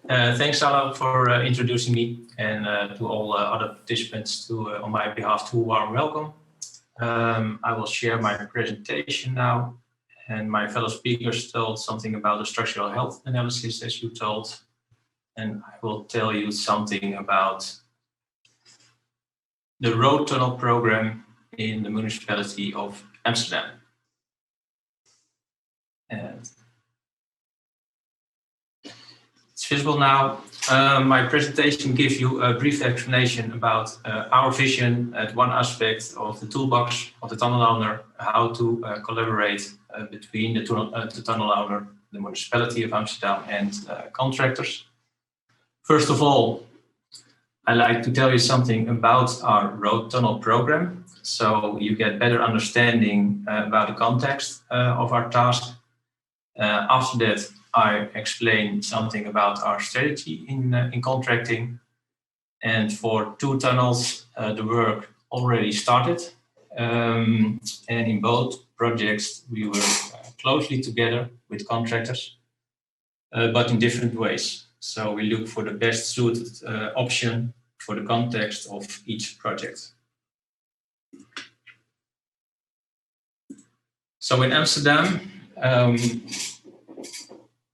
Thanks, Arnoud, for introducing me, and to all other participants on my behalf, too warm welcome. I will share my presentation now, and my fellow speakers told something about the structural health analysis, as you told, and I will tell you something about the road tunnel program in the Municipality of Amsterdam. And it's visible now. My presentation gives you a brief explanation about our vision at one aspect of the toolbox of the tunnel owner, how to collaborate between the tunnel owner, the Municipality of Amsterdam, and contractors. First of all, I'd like to tell you something about our road tunnel program, so you get better understanding about the context of our task. After that, I explain something about our strategy in contracting. And for 2 tunnels, the work already started. And in both projects, we work closely together with contractors, but in different ways. So we look for the best suited option for the context of each project. So in Amsterdam,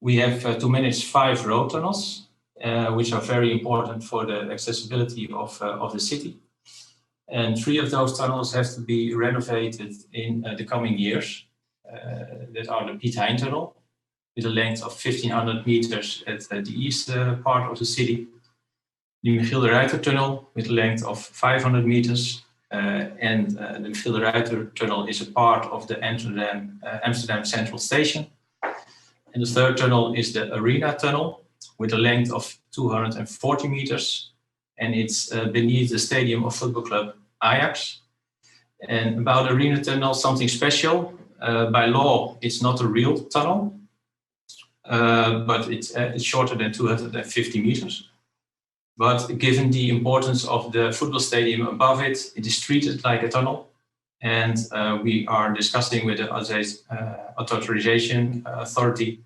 we have to manage 5 road tunnels, which are very important for the accessibility of the city. And 3 of those tunnels have to be renovated in the coming years. That are the Piet Hein tunnel, with a length of 1,500 meters at the east part of the city. The Michiel de Ruijter tunnel, with a length of 500 meters. And the Michiel de Ruijter tunnel is a part of the Amsterdam Central Station. And the 3rd tunnel is the Arena tunnel, with a length of 240 meters. And it's beneath the stadium of football club Ajax. And about the Arena tunnel, something special. By law, it's not a real tunnel, but it's shorter than 250 meters. But given the importance of the football stadium above it, it is treated like a tunnel. And we are discussing with the authorization authority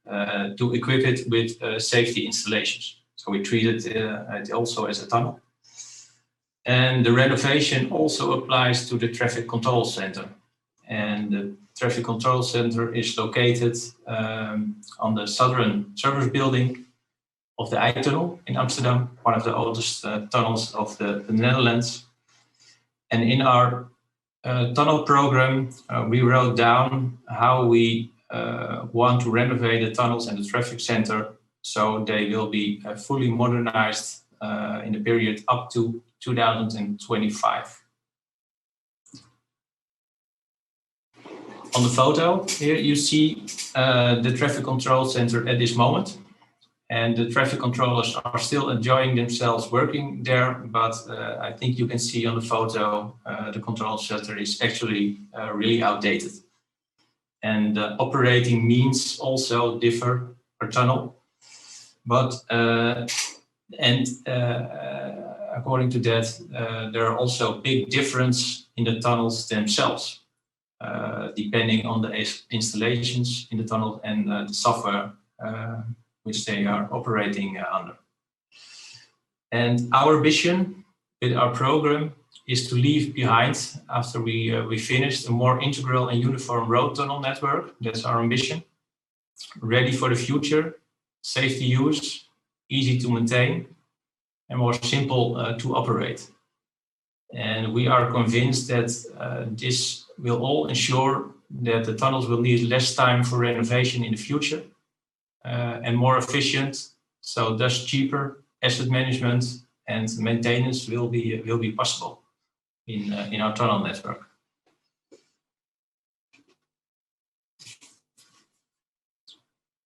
to equip it with safety installations. So we treat it also as a tunnel. And the renovation also applies to the traffic control center. And the traffic control center is located on the southern service building of the Tunnel in Amsterdam, one of the oldest tunnels of the Netherlands. And in our tunnel program, we wrote down how we want to renovate the tunnels and the traffic center so they will be fully modernized in the period up to 2025. On the photo here you see the traffic control center at this moment. And the traffic controllers are still enjoying themselves working there, but I think you can see on the photo the control center is actually really outdated. And operating means also differ per tunnel. But according to that, there are also big difference in the tunnels themselves, depending on the installations in the tunnel and the software which they are operating under. And our vision with our program is to leave behind, after we finished, a more integral and uniform road tunnel network. That's our ambition. Ready for the future, safe to use, easy to maintain, and more simple to operate. And we are convinced that this will all ensure that the tunnels will need less time for renovation in the future, and more efficient, so thus cheaper asset management and maintenance will be possible in our tunnel network.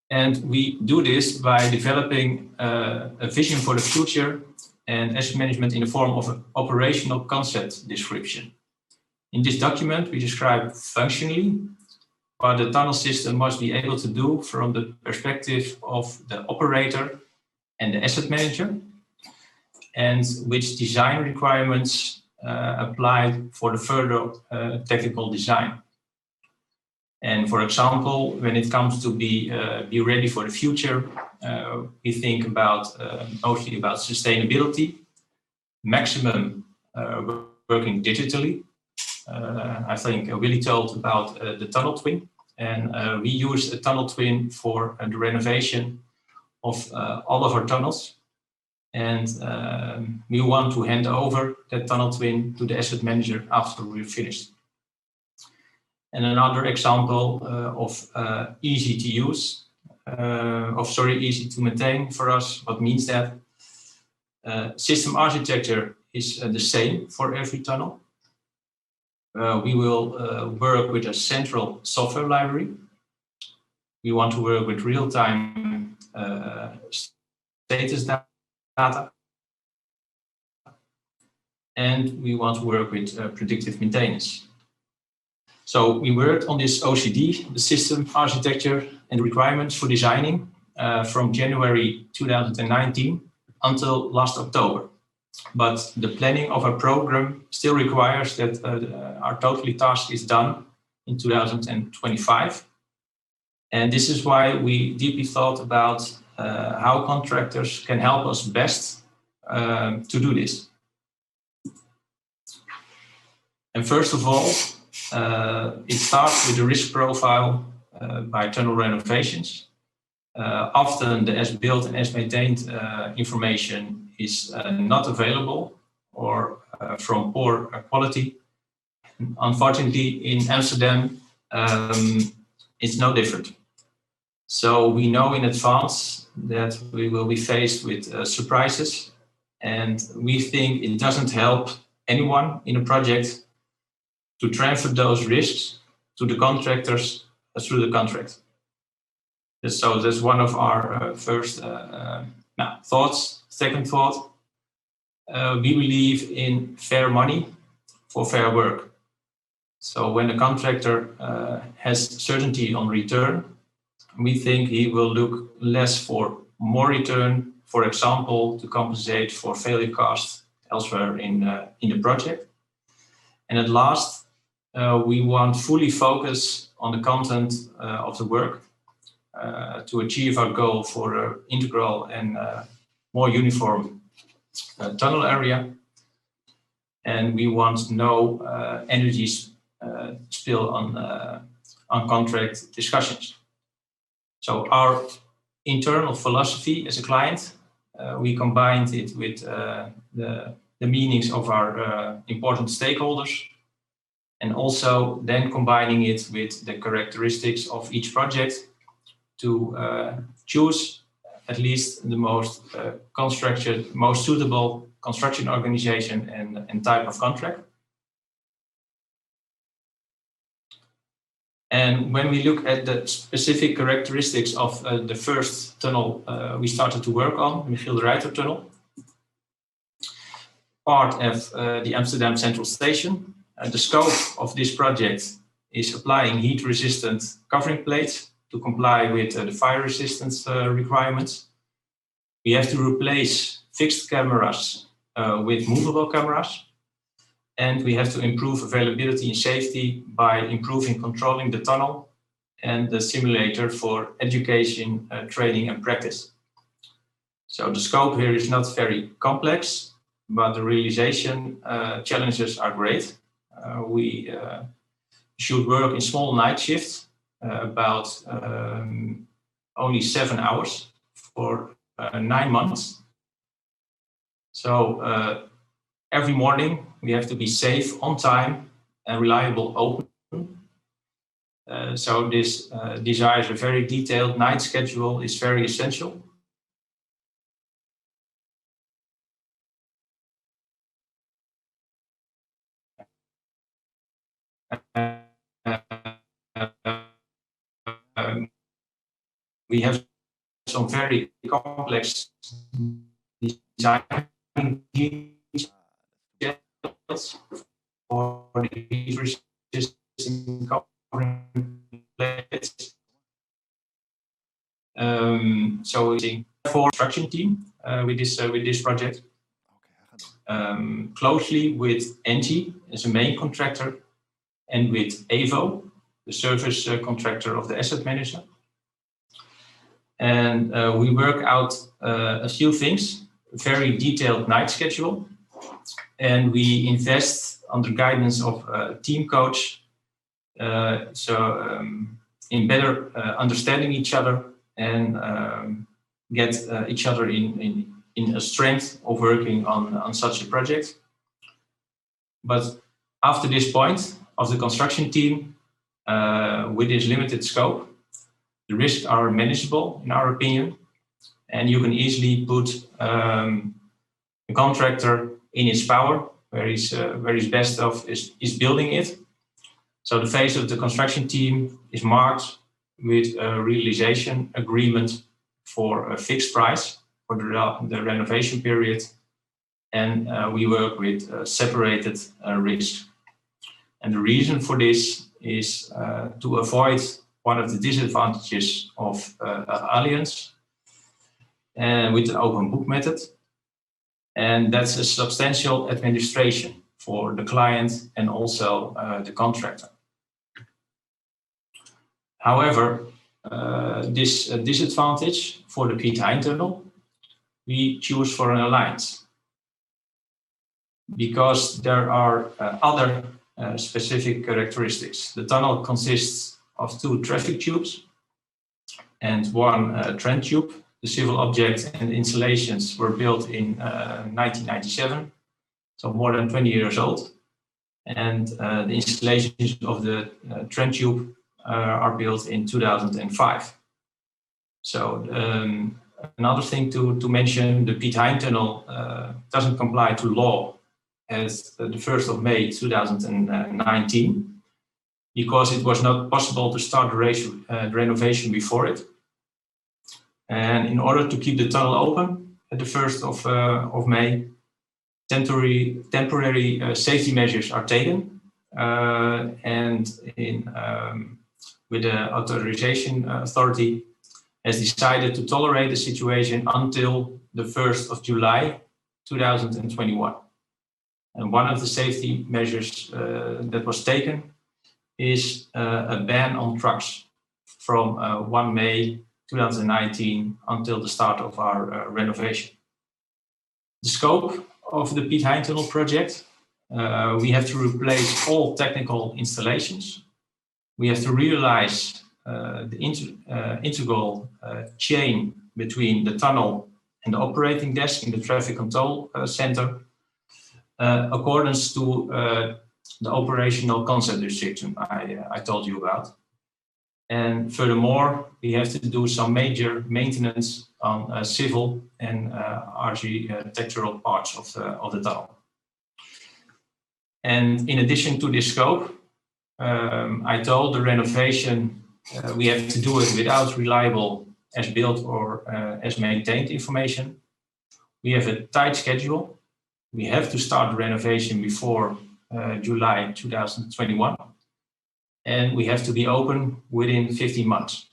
And we do this by developing a vision for the future and asset management in the form of an operational concept description. In this document, we describe functionally what the tunnel system must be able to do from the perspective of the operator and the asset manager, and which design requirements applied for the further technical design. And for example, when it comes to be ready for the future, we think about mostly about sustainability, maximum working digitally. I think Willy told about the tunnel twin, and we use a tunnel twin for the renovation of all of our tunnels. And we want to hand over that tunnel twin to the asset manager after we're finished. And another example of easy to use, easy to maintain for us. What means that system architecture is the same for every tunnel. We will work with a central software library. We want to work with real-time status data. And we want to work with predictive maintenance. So we worked on this OCD, the system architecture and requirements for designing from January 2019 until last October. But the planning of our program still requires that our totally task is done in 2025. And this is why we deeply thought about how contractors can help us best to do this. And first of all, it starts with the risk profile by tunnel renovations. Often the as-built and as-maintained information is not available or from poor quality. Unfortunately, in Amsterdam, it's no different. So we know in advance that we will be faced with surprises, and we think it doesn't help anyone in a project to transfer those risks to the contractors through the contract. So that's one of our first thoughts. Second thought, we believe in fair money for fair work. So when the contractor has certainty on return, we think he will look less for more return, for example, to compensate for failure costs elsewhere in the project. And at last, we want fully focus on the content of the work to achieve our goal for an integral and more uniform tunnel area. And we want no energy spill on contract discussions. So our internal philosophy as a client, we combined it with the meanings of our important stakeholders, and also then combining it with the characteristics of each project to choose at least the most most suitable construction organization and type of contract. And when we look at the specific characteristics of the first tunnel we started to work on, Michiel de Ruijter tunnel, part of the Amsterdam Central Station, the scope of this project is applying heat-resistant covering plates to comply with the fire resistance requirements. We have to replace fixed cameras with movable cameras. And we have to improve availability and safety by improving controlling the tunnel and the simulator for education, training and practice. So the scope here is not very complex, but the realization challenges are great. We should work in small night shifts, about only 7 hours for 9 months. So every morning we have to be safe, on time and reliable open. So this desires a very detailed night schedule is very essential. We have some very complex design details for the heat-resistant covering plates. So we for construction team with this project closely with Engie as a main contractor and with EVO, the service contractor of the asset manager. And we work out a few things, a very detailed night schedule. And we invest under guidance of a team coach. In better understanding each other and get each other in a strength of working on such a project. But after this point of the construction team, with this limited scope, the risks are manageable in our opinion, and you can easily put a contractor in his power, where he's best off is building it. So the phase of the construction team is marked with a realization agreement for a fixed price for the renovation period, and we work with separated risk. And the reason for this is to avoid one of the disadvantages of Allianz with the open book method, and that's a substantial administration for the client and also the contractor. However, this disadvantage for the Piet Hein tunnel, we choose for an alliance because there are other specific characteristics. The tunnel consists of 2 traffic tubes and 1 trend tube. The civil objects and installations were built in 1997, so more than 20 years old. And the installations of the trend tube are built in 2005. So another thing to mention, the Piet Hein tunnel doesn't comply to law as the 1st of May 2019 because it was not possible to start the renovation before it. And in order to keep the tunnel open at the 1st of May, temporary safety measures are taken, and with the authorization authority has decided to tolerate the situation until the 1st of July 2021. And one of the safety measures that was taken is a ban on trucks from 1 May 2019 until the start of our renovation. The scope of the Piet Hein tunnel project, we have to replace all technical installations. We have to realize the integral chain between the tunnel and the operating desk in the traffic control center, accordance to the operational concept description I told you about. And furthermore, we have to do some major maintenance on civil and architectural parts of the tunnel. And in addition to this scope, I told the renovation we have to do it without reliable as built or as maintained information. We have a tight schedule. We have to start the renovation before July 2021. And we have to be open within 15 months.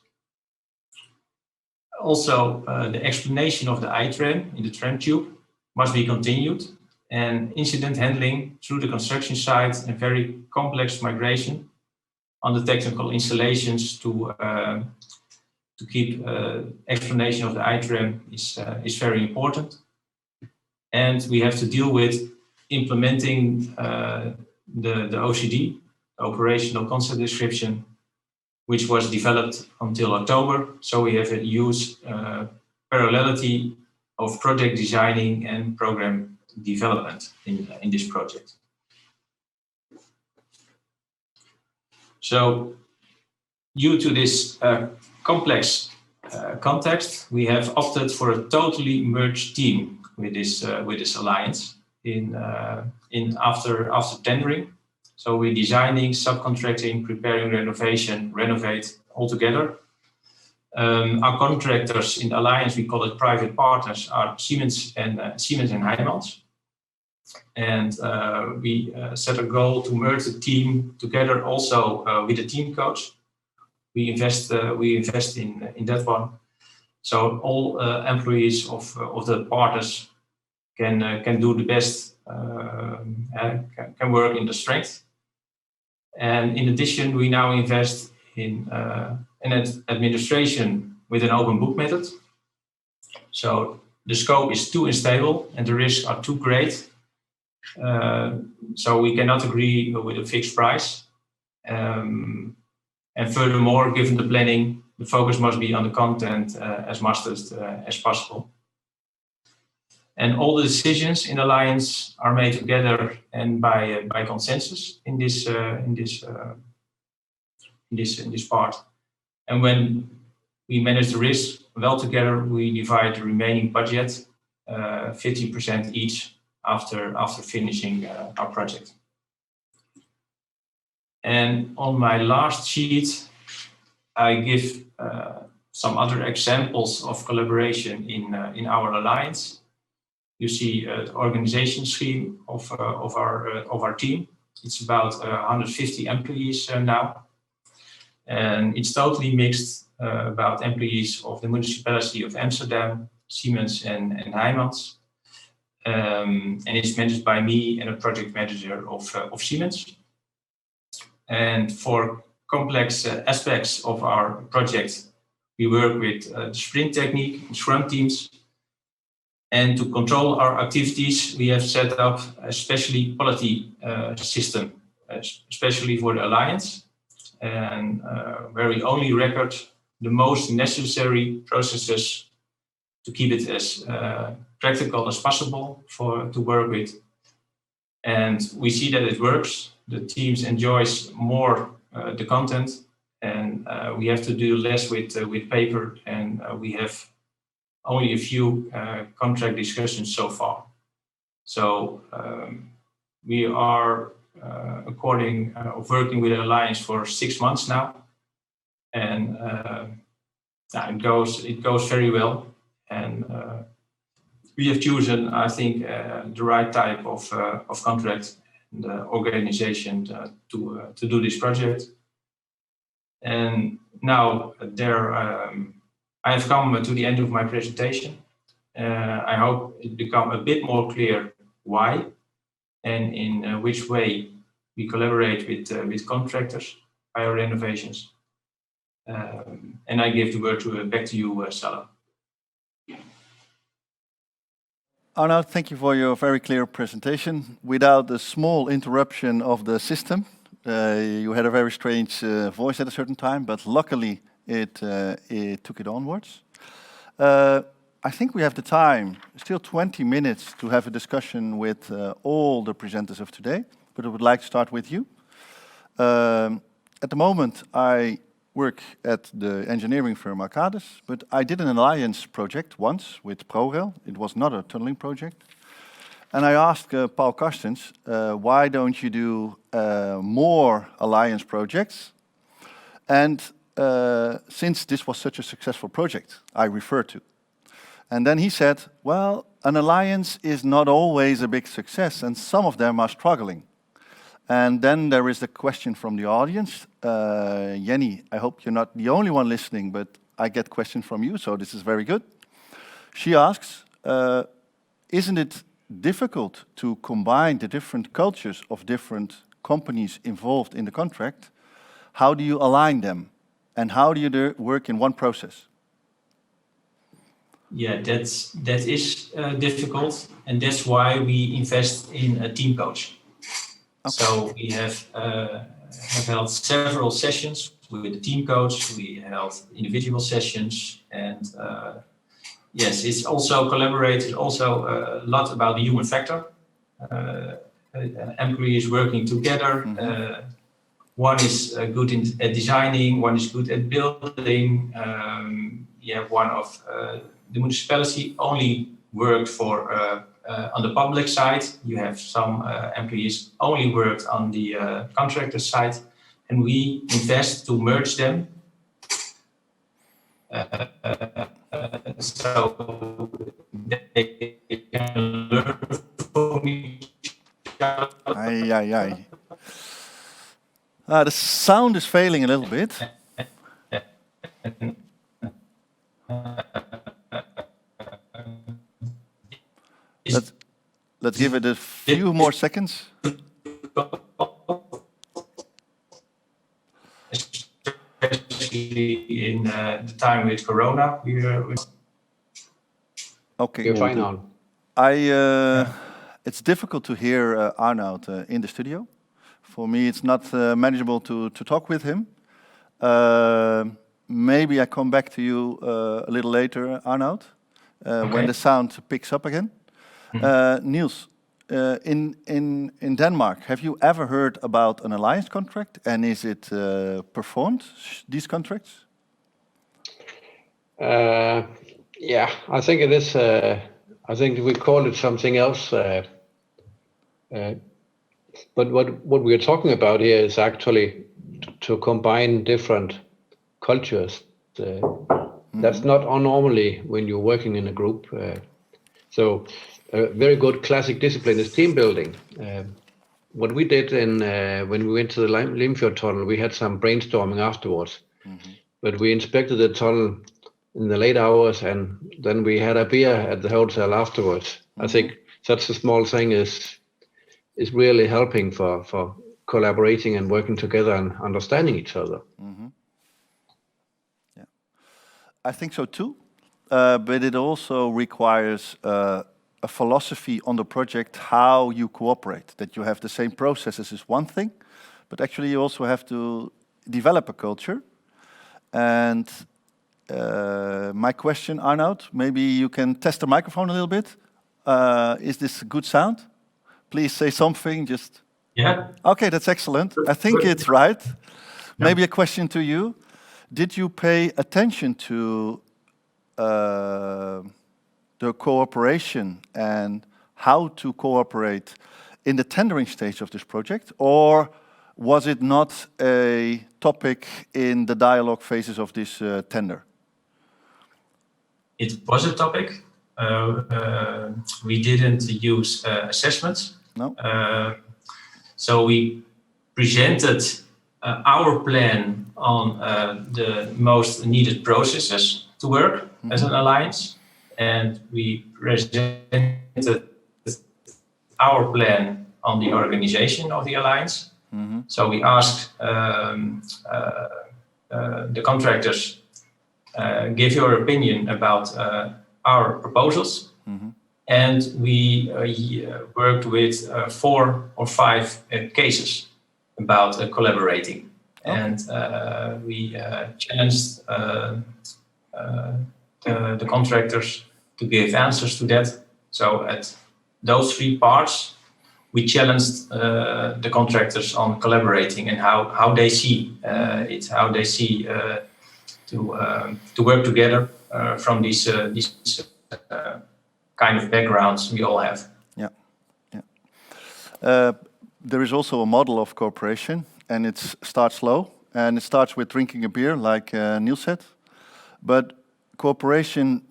Also, the explanation of the I-tram in the tram tube must be continued, and incident handling through the construction site and very complex migration on the technical installations to keep explanation of the I-tram is very important. And we have to deal with implementing the OCD, operational concept description, which was developed until October. So we have a huge parallelity of project designing and program development in this project. So due to this complex context, we have opted for a totally merged team with this alliance after tendering. So we're designing, subcontracting, preparing renovation, renovate all together. Our contractors in the alliance, we call it private partners, are Siemens and Heijmans. And we set a goal to merge the team together also with the team coach. We invest in that one. So all employees of the partners can do the best, can work in the strength. And in addition, we now invest in an administration with an open book method. So the scope is too unstable and the risks are too great. So we cannot agree with a fixed price. And furthermore, given the planning, the focus must be on the content as much as possible. And all the decisions in Alliance are made together and by consensus in this part. And when we manage the risk well together, we divide the remaining budget 50% each after finishing our project. And on my last sheet, I give some other examples of collaboration in our Alliance. You see the organization scheme of our team. It's about 150 employees now. And it's totally mixed about employees of the Municipality of Amsterdam, Siemens and Heijmans. And it's managed by me and a project manager of Siemens. And for complex aspects of our project, we work with the sprint technique, Scrum teams. And to control our activities, we have set up a specially quality system, especially for the Alliance, and where we only record the most necessary processes to keep it as practical as possible to work with. And we see that it works. The teams enjoys more the content, and we have to do less with paper, and we have only a few contract discussions so far. So we are working with the Alliance for 6 months now, and it goes very well. And we have chosen, I think, the right type of contract and organization to do this project. And now I have come to the end of my presentation. I hope it become a bit more clear why and in which way we collaborate with contractors by our renovations. And I give the word back to you, Salah. Arnoud, thank you for your very clear presentation. Without a small interruption of the system, you had a very strange voice at a certain time, but luckily it took it onwards. I think we have the time, still 20 minutes, to have a discussion with all the presenters of today, but I would like to start with you. At the moment, I work at the engineering firm Arcadis, but I did an alliance project once with ProRail. It was not a tunneling project. And I asked Paul Karstens, why don't you do more alliance projects? And since this was such a successful project, I referred to. And then he said, well, an alliance is not always a big success, and some of them are struggling. And then there is the question from the audience. Jenny, I hope you're not the only one listening, but I get questions from you, so this is very good. She asks, isn't it difficult to combine the different cultures of different companies involved in the contract? How do you align them? And how do you work in one process? Yeah, that is difficult, and that's why we invest in a team coach. Okay. So we have held several sessions with the team coach. We held individual sessions, and yes, it's also collaborated. Also a lot about the human factor. Employees working together. Mm-hmm. One is good at designing. One is good at building. One of the municipality only worked for on the public side. You have some employees only worked on the contractor side, and we invest to merge them. So they can learn from each other. The sound is failing a little bit. Let's give it a few more seconds. especially in the time with Corona. Okay. You're fine on. It's difficult to hear Arnoud in the studio. For me, it's not manageable to talk with him. Maybe I come back to you a little later, Arnoud, when the sound picks up again. Niels, in Denmark, have you ever heard about an alliance contract, and is it performed, these contracts? Yeah, I think it is. I think we call it something else. But what we are talking about here is actually to combine different cultures. That's not normally when you're working in a group. So a very good classic discipline is team building. What we did when we went to the Limfjord tunnel, we had some brainstorming afterwards. But we inspected the tunnel in the late hours, and then we had a beer at the hotel afterwards. I think such a small thing is really helping for collaborating and working together and understanding each other. Yeah, I think so too. But it also requires a philosophy on the project, how you cooperate. That you have the same processes is one thing, but actually you also have to develop a culture. And my question, Arnoud, maybe you can test the microphone a little bit. Is this good sound? Please say something, just... Yeah. Okay, that's excellent. I think it's right. Maybe a question to you. Did you pay attention to the cooperation and how to cooperate in the tendering stage of this project? Or was it not a topic in the dialogue phases of this tender? It was a topic. We didn't use assessments. No. So we presented our plan on the most needed processes to work as an alliance, and we presented our plan on the organization of the alliance. So we asked the contractors, give your opinion about our proposals. And we worked with 4 or 5 cases about collaborating. And we challenged the contractors to give answers to that. So at those 3 parts, we challenged the contractors on collaborating and how they see it, how they see to work together from these kind of backgrounds we all have. Yeah, there is also a model of cooperation, and it starts slow, and it starts with drinking a beer, like Niels said. But cooperation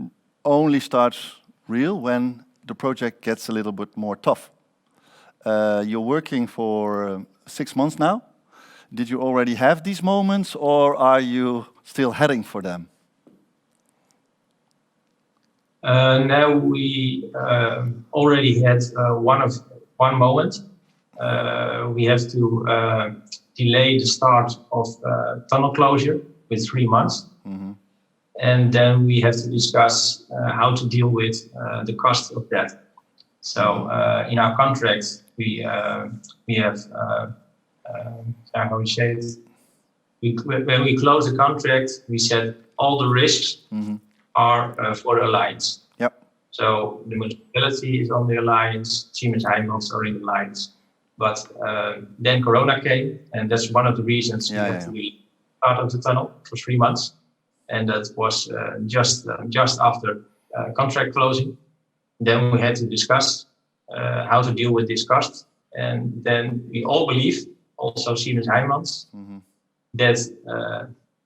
only starts real when the project gets a little bit more tough. You're working for 6 months now. Did you already have these moments, or are you still heading for them? Now we already had one moment. We have to delay the start of tunnel closure with 3 months. And then we have to discuss how to deal with the cost of that. So in our contract, we have, how we say it? When we close the contract, we said all the risks are for the alliance. Yep. So the municipality is on the alliance, Siemens Heijmans are in the alliance. But then Corona came, and that's one of the reasons we had to be out of the tunnel for 3 months. And that was just after contract closing. Then we had to discuss how to deal with this cost. And then we all believe, also Siemens Heijmans, that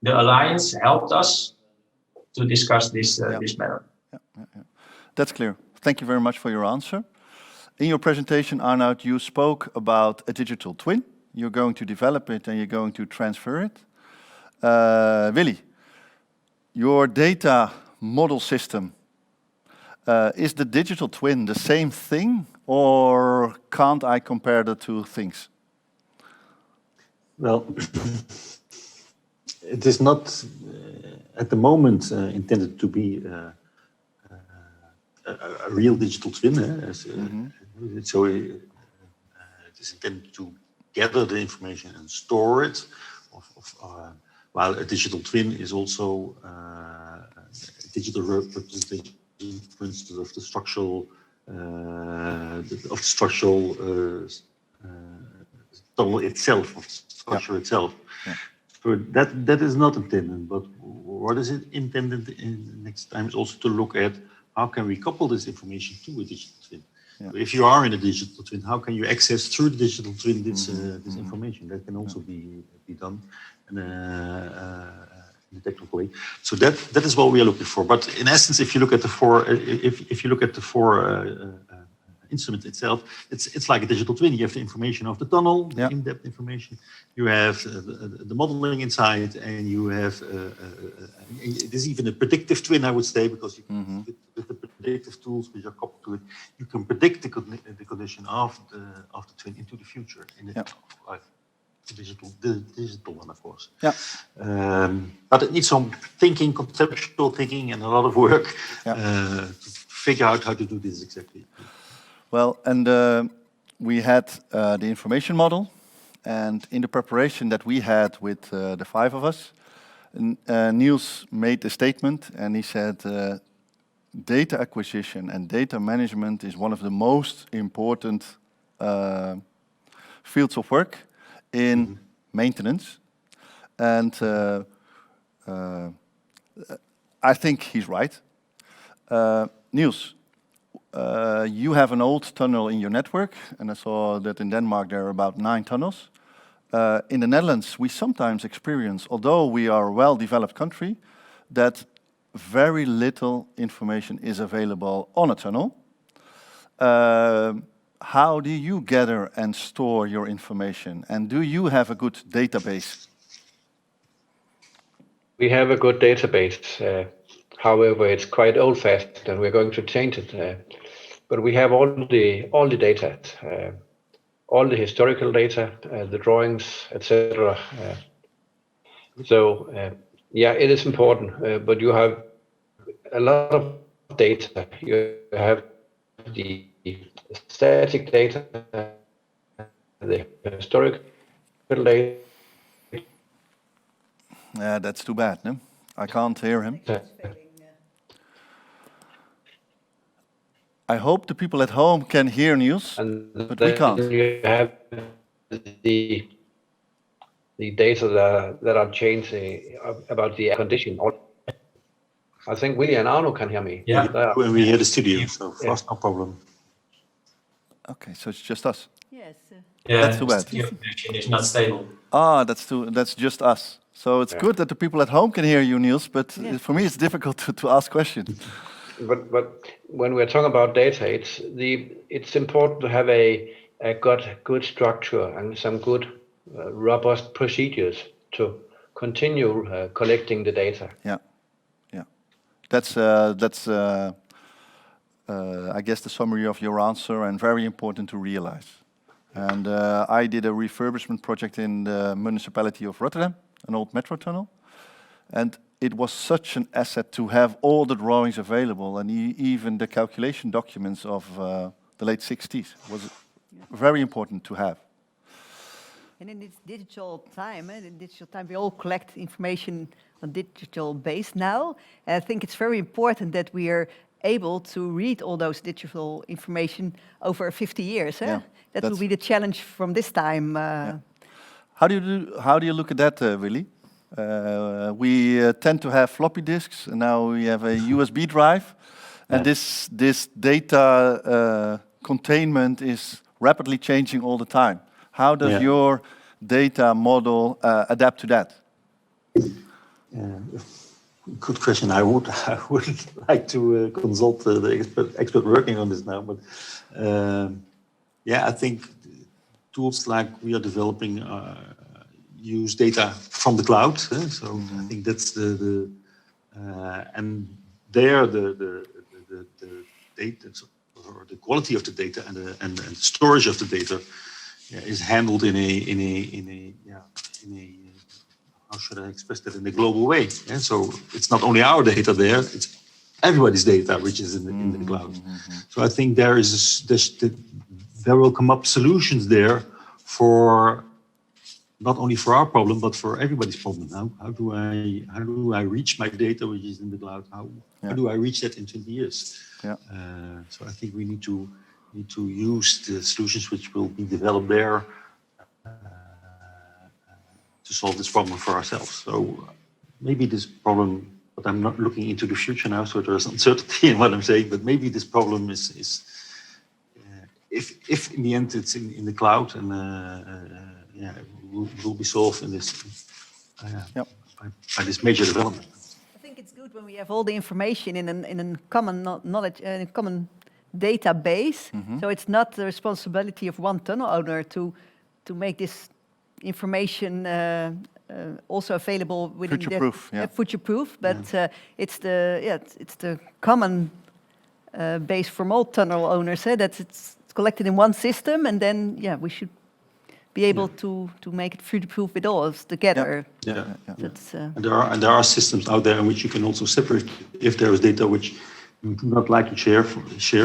the alliance helped us to discuss this matter. That's clear. Thank you very much for your answer. In your presentation, Arnoud, you spoke about a digital twin. You're going to develop it and you're going to transfer it. Willy, your data model system, is the digital twin the same thing, or can't I compare the two things? Well, it is not at the moment intended to be a real digital twin. So it is intended to gather the information and store it. While a digital twin is also a digital representation, for instance, of the structural tunnel itself, of the structure itself. Yeah. So that is not intended. But what is it intended in next time is also to look at how can we couple this information to a digital twin. Yeah. So if you are in a digital twin, how can you access through the digital twin this information? That can also be done technically. So that is what we are looking for. But in essence, if you look at the four instrument itself, it's like a digital twin. You have the information of the tunnel, the in-depth information. You have the modeling inside, and you have it is even a predictive twin, I would say, because you can, with the predictive tools which are coupled to it, you can predict the condition of the twin into the future. Like the digital one, of course. Yeah. But it needs some thinking, conceptual thinking, and a lot of work to figure out how to do this exactly. Well, and we had the information model, and in the preparation that we had with the five of us, Niels made a statement, and he said, data acquisition and data management is one of the most important fields of work in maintenance. And I think he's right. Niels, you have an old tunnel in your network, and I saw that in Denmark there are about 9 tunnels. In the Netherlands, we sometimes experience, although we are a well-developed country, that very little information is available on a tunnel. How do you gather and store your information? And do you have a good database? We have a good database. However, it's quite old-fashioned, and we're going to change it. But we have all the data, all the historical data, the drawings, etc. So it is important. But you have a lot of data. You have the static data, the historical data. Yeah, that's too bad, no? I can't hear him. I hope the people at home can hear Niels, but we can't. You have the data that are changing about the air condition. I think Willie and Arnoud can hear me. Yeah. When we hear the studio, so for us, no problem. Okay, so it's just us. Yes. Yeah, That's too bad. The connection is not stable. Ah, that's just us. So it's good that the people at home can hear you, Niels, but for me it's difficult to ask questions. But when we're talking about data, it's important to have a good structure and some good robust procedures to continue collecting the data. Yeah. That's I guess the summary of your answer, and very important to realize. And I did a refurbishment project in the Municipality of Rotterdam, an old metro tunnel, and it was such an asset to have all the drawings available, and even the calculation documents of the late 60s was very important to have. And in this digital time, we all collect information on digital base now. And I think it's very important that we are able to read all those digital information over 50 years. Yeah, that will be the challenge from this time. How do you look at that, Willy? We tend to have floppy disks, and now we have a USB drive, and this data containment is rapidly changing all the time. How does your data model adapt to that? Good question. I would like to consult the expert working on this now, but I think tools like we are developing use data from the cloud. So I think that's the data or the quality of the data and the storage of the data is handled in a how should I express that in a global way? And so it's not only our data there, it's everybody's data which is in the cloud. So I think there will come up solutions there for not only for our problem but for everybody's problem. How do I reach my data which is in the cloud? How do I reach that in 20 years? Yeah. So I think we need to use the solutions which will be developed there to solve this problem for ourselves. So maybe this problem, but I'm not looking into the future now, so there's uncertainty in what I'm saying, but maybe this problem is if in the end it's in the cloud and will be solved in this by this major development. I think it's good when we have all the information in a common knowledge, in a common database. So it's not the responsibility of one tunnel owner to make this information also available within Future-proof, future-proof. But it's the common base from all tunnel owners. That it's collected in one system, and then we should be able to make it future-proof with all of us together. That's, And there are systems out there in which you can also separate if there is data which you do not like to share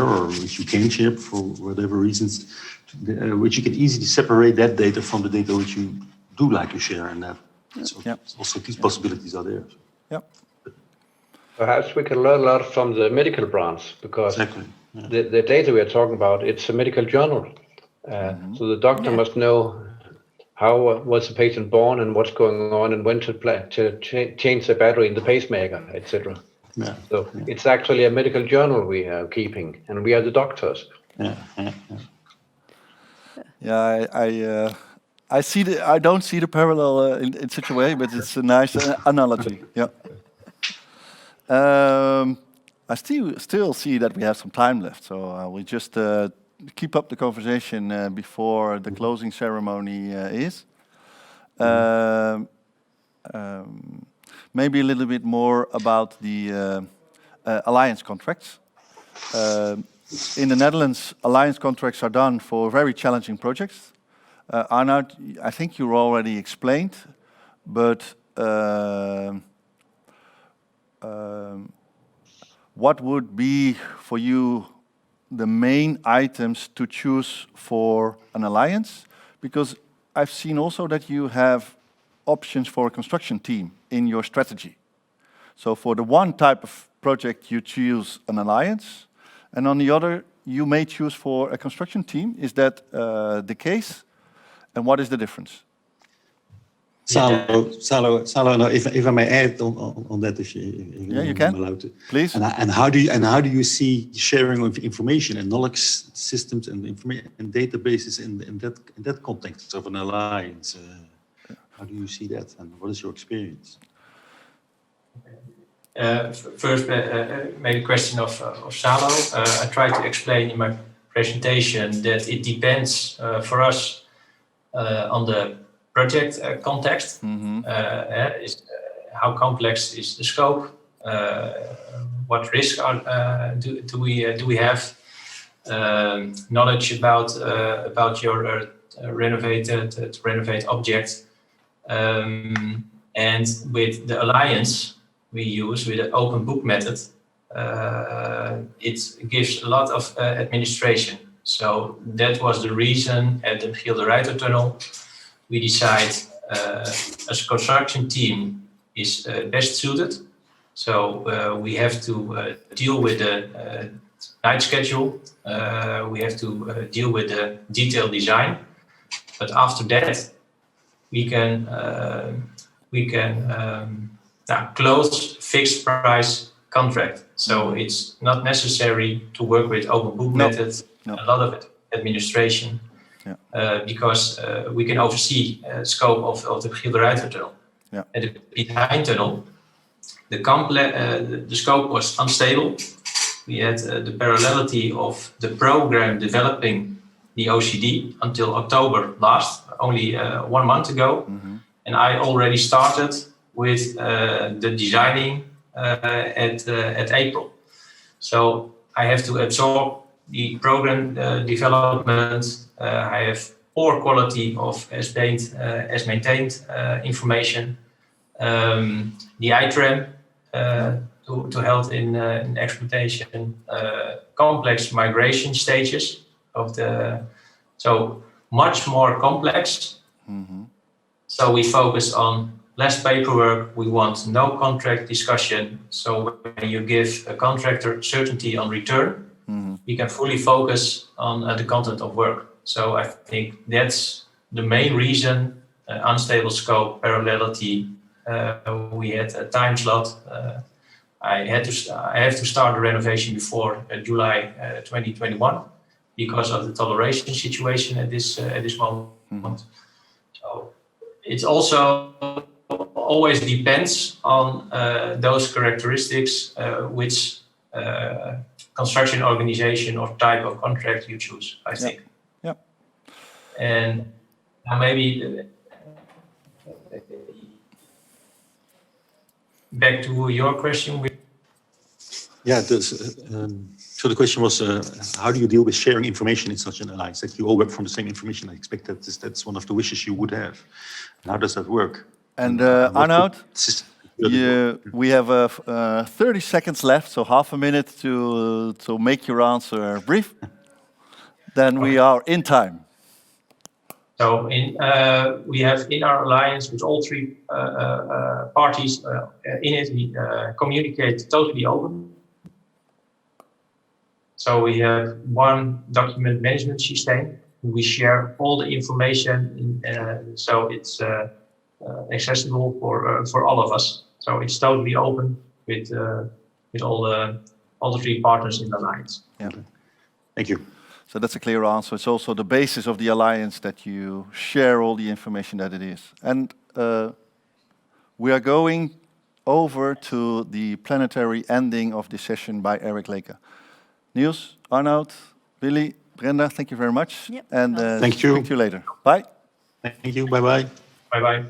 or which you can share for whatever reasons, which you can easily separate that data from the data which you do like to share, and that also these possibilities are there. Perhaps we can learn a lot from the medical branch, because the data we are talking about, it's a medical journal. So the doctor must know how was the patient born and what's going on and when to change the battery in the pacemaker, etc. So it's actually a medical journal we are keeping, and we are the doctors. I see I don't see the parallel in such a way, but it's a nice analogy. I still see that we have some time left, so I will just keep up the conversation before the closing ceremony is. Maybe a little bit more about the alliance contracts. In the Netherlands, alliance contracts are done for very challenging projects. Arnoud, I think you already explained, but what would be for you the main items to choose for an alliance? Because I've seen also that you have options for a construction team in your strategy. So for the one type of project you choose an alliance, and on the other you may choose for a construction team. Is that the case? And what is the difference? Salo, no, if I may add on that, if you can. Allowed to. Please. And how do you see sharing of information and knowledge systems and information and databases in that context of an alliance? How do you see that, and what is your experience? First, maybe a question of Salo. I tried to explain in my presentation that it depends for us on the project context. How complex is the scope? What risks do we have? Knowledge about your renovate object, and with the alliance we use with the open book method, it gives a lot of administration. So that was the reason at the Michiel de Ruijter tunnel we decide as a construction team is best suited. So we have to deal with the night schedule. We have to deal with the detailed design. But after that, we can close fixed price contract. So it's not necessary to work with open book methods. A lot of it administration. Because we can oversee scope of the Michiel de Ruijter tunnel. At the Piet Hein tunnel, the scope was unstable. We had the parallelity of the program developing the OCD until October last, only 1 month ago. And I already started with the designing at April. So I have to absorb the program development. I have poor quality of as maintained information. The iTram to help in exploitation, complex migration stages of the, so much more complex. So we focus on less paperwork. We want no contract discussion. So when you give a contractor certainty on return, you can fully focus on the content of work. So I think that's the main reason, unstable scope, parallelity. We had a time slot. I have to start the renovation before July 2021 because of the toleration situation at this moment. So it also always depends on those characteristics which construction organization or type of contract you choose, I think. Yeah. And now maybe back to your question. Yeah, so the question was, how do you deal with sharing information in such an alliance? That you all work from the same information. I expect that's one of the wishes you would have. And how does that work? And Arnoud, we have 30 seconds left, so half a minute to make your answer brief. Then we are in time. So we have in our alliance with all three parties in it, we communicate totally open. So we have one document management system. We share all the information, so it's accessible for all of us. So it's totally open with all the three partners in the alliance. Yeah. Thank you. So that's a clear answer. It's also the basis of the alliance that you share all the information that it is. And we are going over to the planetary ending of this session by Eric Leke. Niels, Arnoud, Willy, Brenda, thank you very much. Yep. And thank you. Speak to you later. Bye. Thank you. Bye-bye. Bye-bye.